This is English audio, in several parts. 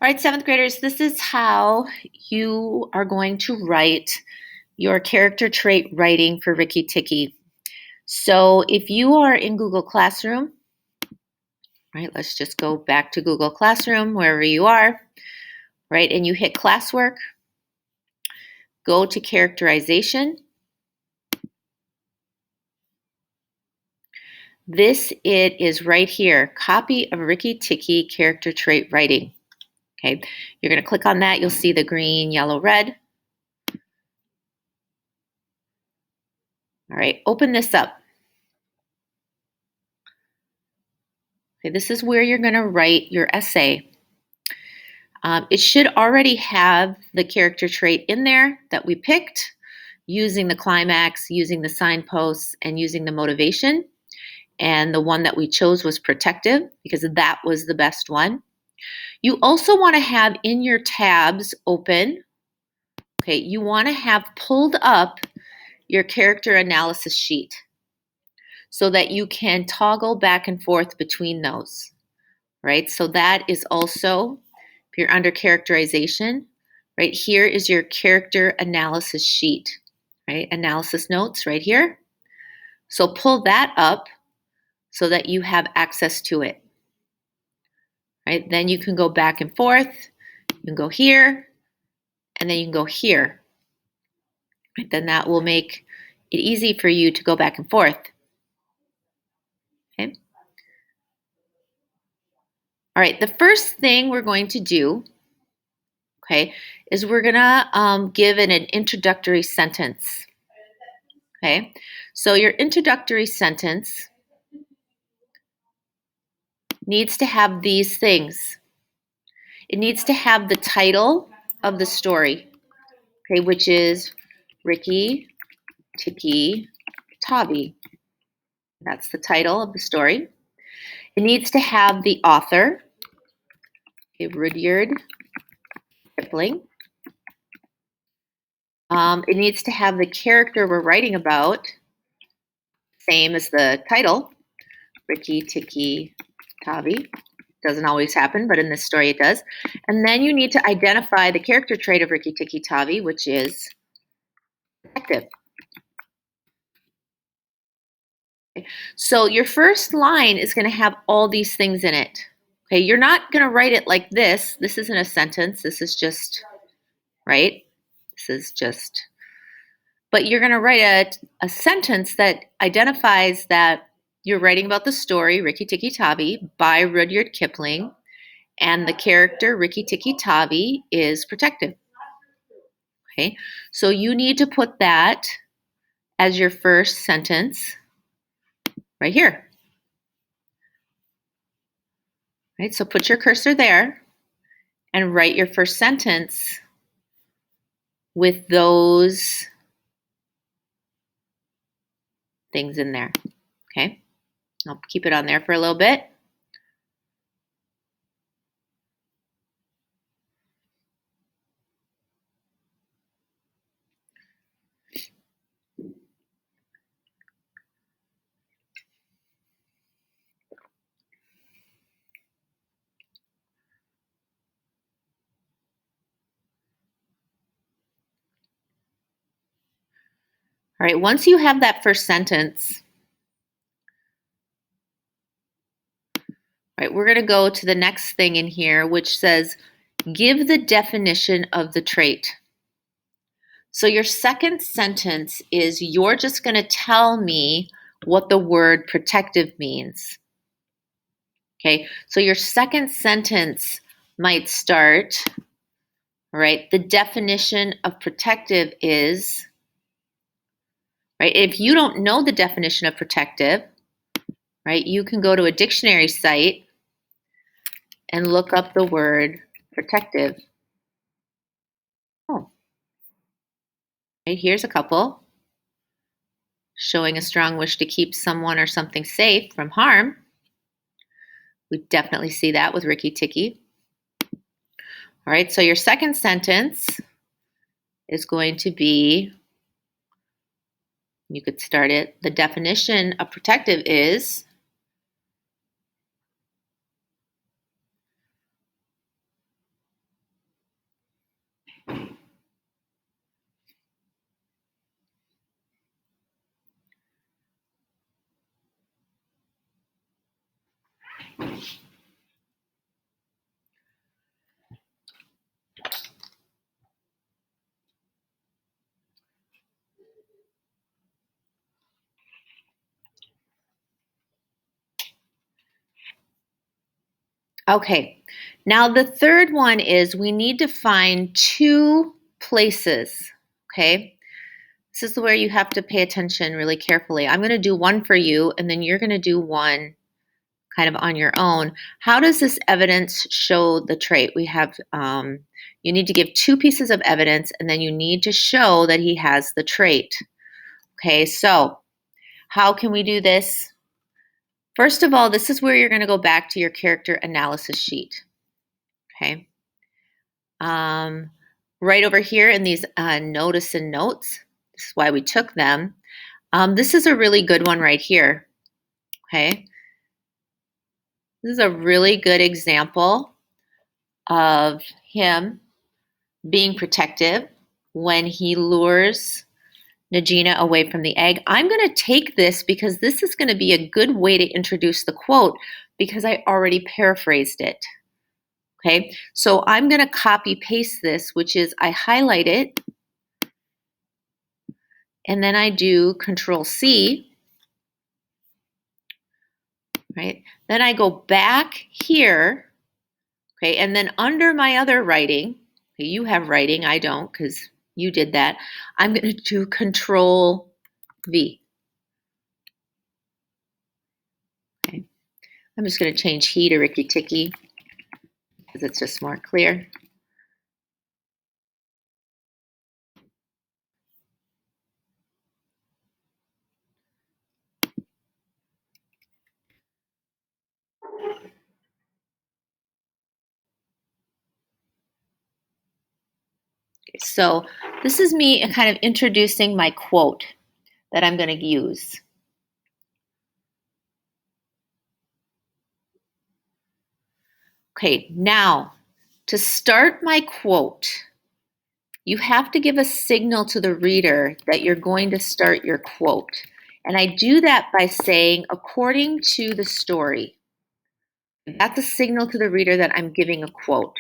All right, seventh graders, this is how you are going to write your character trait writing for Rikki Tikki. So if you are in Google Classroom, right, let's just go back to Google Classroom, wherever you are, right, and you hit classwork, go to characterization. It is right here, copy of Rikki Tikki character trait writing. Okay, you're going to click on that. You'll see the green, yellow, red. All right, open this up. Okay, this is where you're going to write your essay. It should already have the character trait in there that we picked using the climax, using the signposts, and using the motivation. And the one that we chose was protective because that was the best one. You also want to have in your tabs open, okay, you want to have pulled up your character analysis sheet so that you can toggle back and forth between those, right? So that is also, if you're under characterization, right here is your character analysis sheet, right? Analysis notes right here. So pull that up so that you have access to it, right? Then you can go back and forth. You can go here, and then you can go here. Right? Then that will make it easy for you to go back and forth. Okay. All right, the first thing we're going to do, okay, is we're gonna give it an introductory sentence. Okay, so your introductory sentence needs to have these things. It needs to have the title of the story, okay, which is Rikki Tikki Tavi. That's the title of the story. It needs to have the author, okay, Rudyard Kipling. It needs to have the character we're writing about, same as the title, Rikki Tikki Tavi. Doesn't always happen, but in this story it does. And then you need to identify the character trait of Rikki Tikki Tavi, which is protective. Okay. So your first line is going to have all these things in it. Okay, you're not going to write it like this. This isn't a sentence. This is just, right? This is just, but you're going to write a sentence that identifies that you're writing about the story, Rikki Tikki Tavi, by Rudyard Kipling, and the character Rikki Tikki Tavi is protective. Okay, so you need to put that as your first sentence right here. Right, so put your cursor there and write your first sentence with those things in there. Okay, I'll keep it on there for a little bit. All right, once you have that first sentence, right, we're going to go to the next thing in here, which says, give the definition of the trait. So your second sentence is you're just going to tell me what the word protective means. Okay, so your second sentence might start, right, the definition of protective is, right, if you don't know the definition of protective, right, you can go to a dictionary site and look up the word protective. Oh, okay, here's a couple. Showing a strong wish to keep someone or something safe from harm. We definitely see that with Rikki Tikki. All right, so your second sentence is going to be, you could start it, the definition of protective is, Okay, now the third one is we need to find two places, okay? This is where you have to pay attention really carefully. I'm going to do one for you, and then you're going to do one kind of on your own. How does this evidence show the trait? We have, you need to give two pieces of evidence, and then you need to show that he has the trait. Okay, so how can we do this? First of all, this is where you're going to go back to your character analysis sheet. Okay. Right over here in these notice and notes, this is why we took them. This is a really good one right here. Okay. This is a really good example of him being protective when he lures Nagina away from the egg. I'm going to take this because this is going to be a good way to introduce the quote because I already paraphrased it. Okay, so I'm going to copy paste this, which is I highlight it and then I do Control C, right? Then I go back here, okay, and then under my other writing, okay, you have writing, I don't because you did that. I'm going to do Control V. Okay, I'm just going to change he to Rikki Tikki because it's just more clear. So this is me kind of introducing my quote that I'm going to use. Okay, now to start my quote, you have to give a signal to the reader that you're going to start your quote. And I do that by saying, according to the story. That's a signal to the reader that I'm giving a quote.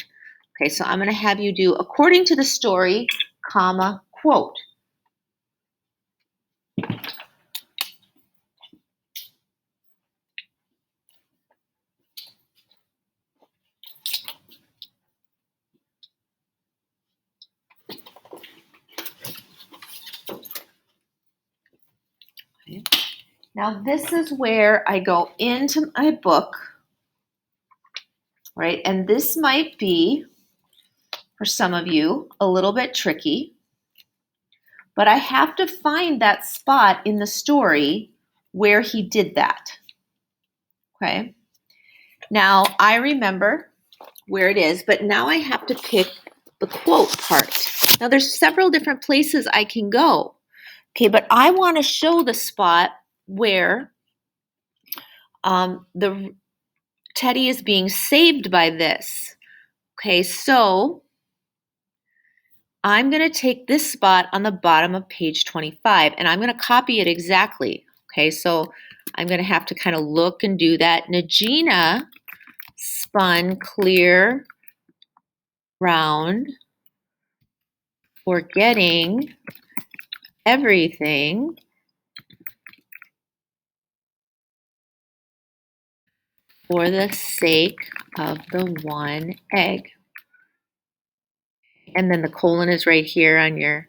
Okay, so I'm going to have you do, according to the story, comma, quote. Okay. Now this is where I go into my book, right? And this might be, for some of you, a little bit tricky, but I have to find that spot in the story where he did that. Okay. Now I remember where it is, but now I have to pick the quote part. Now there's several different places I can go. Okay, but I want to show the spot where the Teddy is being saved by this. Okay, so I'm going to take this spot on the bottom of page 25 and I'm going to copy it exactly. Okay, so I'm going to have to kind of look and do that. Nagina spun clear round, forgetting everything for the sake of the one egg. And then the colon is right here on your,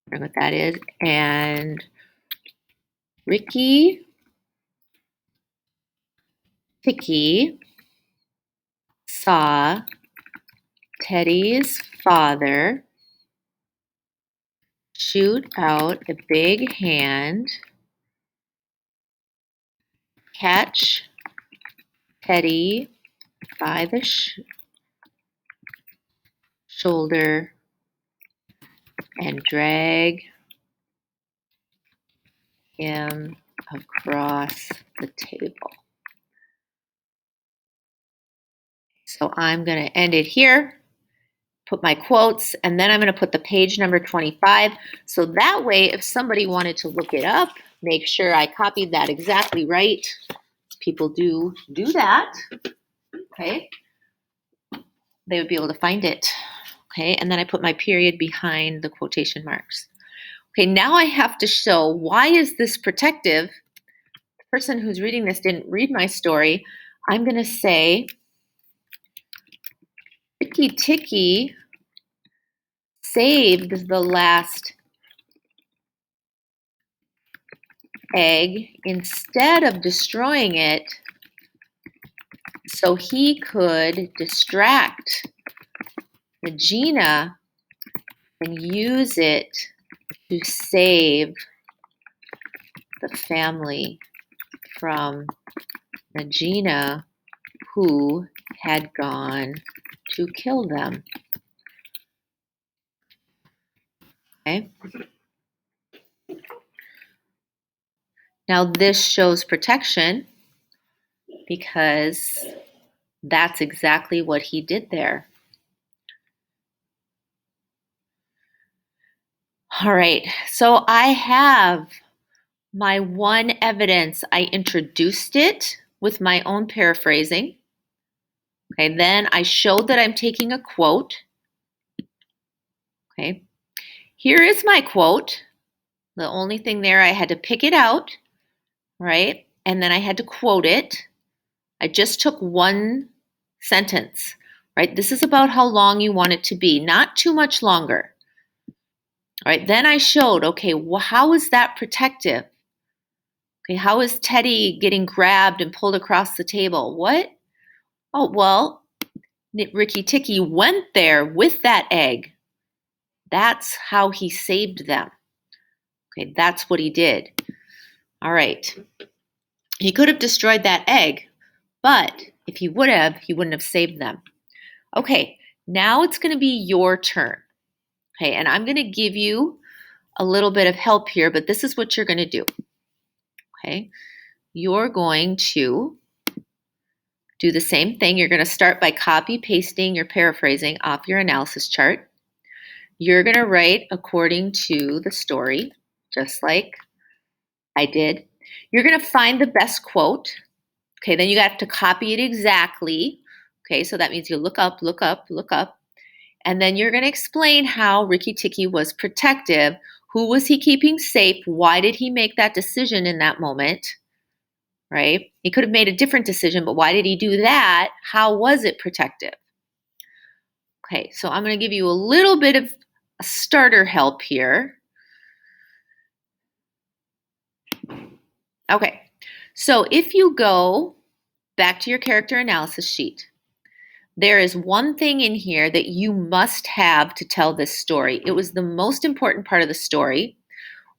I don't know what that is. And Rikki Tikki saw Teddy's father shoot out a big hand, catch Teddy by the shoulder, and drag him across the table. So I'm going to end it here, put my quotes, and then I'm going to put the page number 25. So that way, if somebody wanted to look it up, make sure I copied that exactly right. People do that, okay? They would be able to find it, okay? And then I put my period behind the quotation marks. Okay, now I have to show why is this protective? The person who's reading this didn't read my story. I'm going to say Rikki Tikki saved the last egg instead of destroying it so he could distract Regina and use it to save the family from Regina, who had gone to kill them. Okay. Now this shows protection because that's exactly what he did there. All right, so I have my one evidence. I introduced it with my own paraphrasing. Okay, then I showed that I'm taking a quote. Okay, here is my quote. The only thing there, I had to pick it out, right? And then I had to quote it. I just took one sentence, right? This is about how long you want it to be, not too much longer. All right, then I showed, okay, well, how is that protective? Okay, how is Teddy getting grabbed and pulled across the table? What? Oh, well, Rikki Tikki went there with that egg. That's how he saved them. Okay, that's what he did. All right. He could have destroyed that egg, but if he would have, he wouldn't have saved them. Okay, now it's going to be your turn. Okay, and I'm going to give you a little bit of help here, but this is what you're going to do. Okay, you're going to do the same thing. You're going to start by copy pasting your paraphrasing off your analysis chart. You're going to write according to the story, just like I did. You're going to find the best quote. Okay, then you have to copy it exactly. Okay, so that means you look up, look up, look up. And then you're going to explain how Rikki Tikki was protective. Who was he keeping safe? Why did he make that decision in that moment? Right? He could have made a different decision, but why did he do that? How was it protective? Okay, so I'm going to give you a little bit of a starter help here. Okay, so if you go back to your character analysis sheet, there is one thing in here that you must have to tell this story. It was the most important part of the story,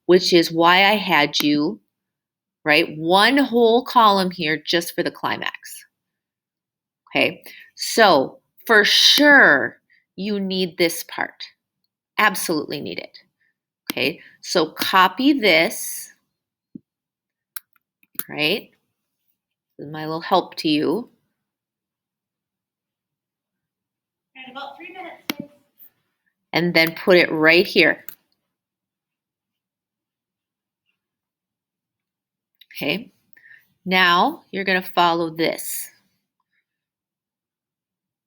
which is why I had you write one whole column here just for the climax. Okay, so for sure you need this part. Absolutely need it. Okay, so copy this, right? This is my little help to you. And about 3 minutes, please. And then put it right here. Okay, now you're going to follow this.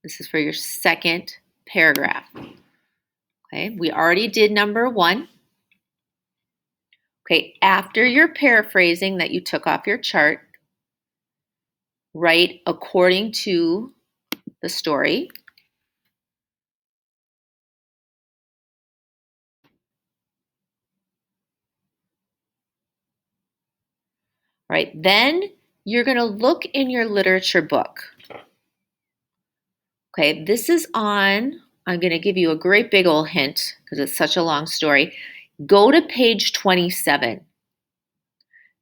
This is for your second paragraph. Okay, we already did number 1. Okay, after your paraphrasing that you took off your chart, write according to the story. Right, then you're going to look in your literature book. Okay, this is on, I'm going to give you a great big old hint because it's such a long story. Go to page 27.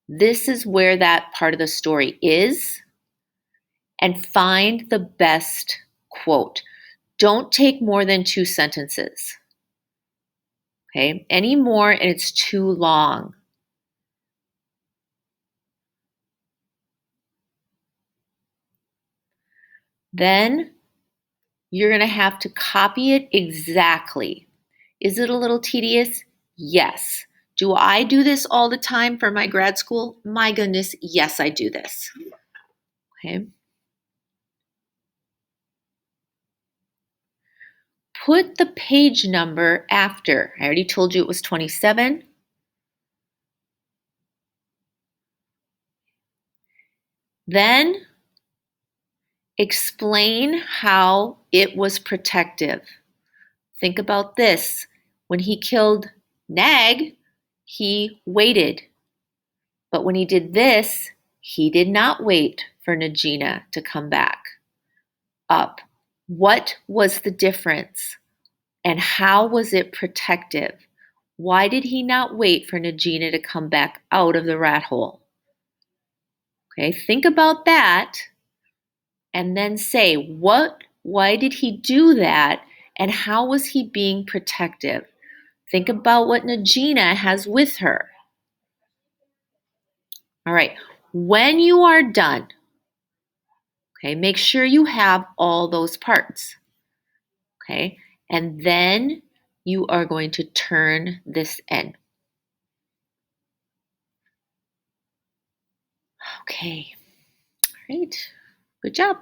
This is where that part of the story is, and find the best quote. Don't take more than 2 sentences. Okay, any more and it's too long. Then you're going to have to copy it exactly. Is it a little tedious? Yes. Do I do this all the time for my grad school? My goodness, yes, I do this. Okay. Put the page number after. I already told you it was 27. Then Explain how it was protective. Think about this. When he killed Nag, he waited. But when he did this, he did not wait for Nagina to come back up. What was the difference? And how was it protective? Why did he not wait for Nagina to come back out of the rat hole? Okay, think about that and then say, why did he do that? And how was he being protective? Think about what Nagina has with her. All right, when you are done, okay, make sure you have all those parts. Okay, and then you are going to turn this in. Okay, all right, good job.